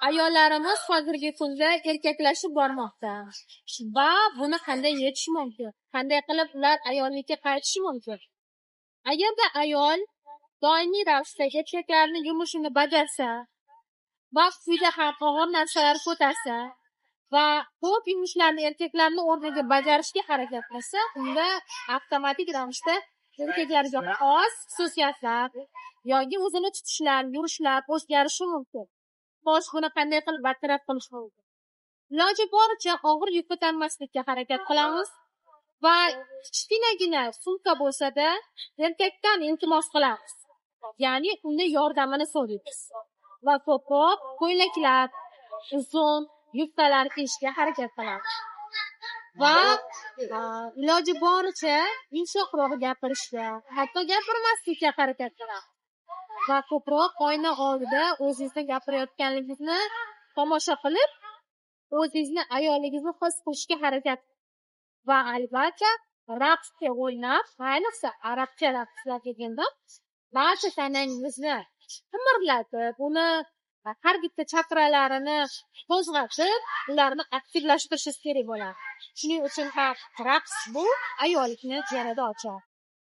ayollarimiz hozirgi kunda erkaklashib bormoqda va buni qanday yechish mumkin? Qanday qilib ular ayollikka qaytishi mumkin? Agarda ayol doimiy ravishda erkaklarni yumushini bajarsa va uyda ham og'ir narsalar ko'tarsa va ko'p yumushlarni erkaklarni o'rniga bajarishga harakat qilsa, unda avtomatik ravishda erkaklarga xos xususiyatlar yoki o'zini tutishlar, yurishlar o'zgarishi mumkin. Xo'sh, buni qanday qilib bartaraf qilish mumkin? Iloji boricha og'ir yuk ko'tarmaslikka harakat qilamiz va kichkinagina sumka bo'lsa-da erkakdan iltimos qilamiz. Ya'ni unda yordamini so'raymiz va ko'proq ko'ylaklar, uzun yubkalar kiyishga harakat qilamiz. Va iloji boricha yumshoqroq gapirishga, hatto gapirmaslikka harakat qilamiz. Va ko'proq oyna oldida o'zingizni gapirayotganingizni tomosha qilib, o'zingizni ayolligingizni his qilishga harakat va albatta raqsga o'ynab, ayniqsa arabcha raqslar deganda barcha tanangizni qimirlatib, uni har bitta chakralarini qo'zg'atib, ularni aktivlashtirishingiz kerak bo'ladi. Shuning uchun ham raqs bu ayollikni yanada ochadi.